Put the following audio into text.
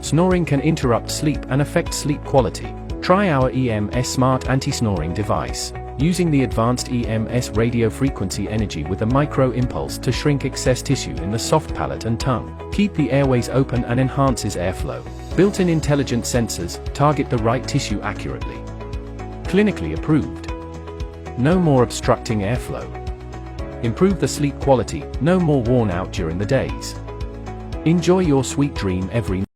Snoring can interrupt sleep and affect sleep quality. Try our EMS Smart Anti-Snoring device. Using the advanced EMS radio frequency energy with a micro-impulse to shrink excess tissue in the soft palate and tongue, keep the airways open and enhances airflow. Built-in intelligent sensors target the right tissue accurately. Clinically approved. No more obstructing airflow. Improve the sleep quality, no more worn out during the days. Enjoy your sweet dream every night.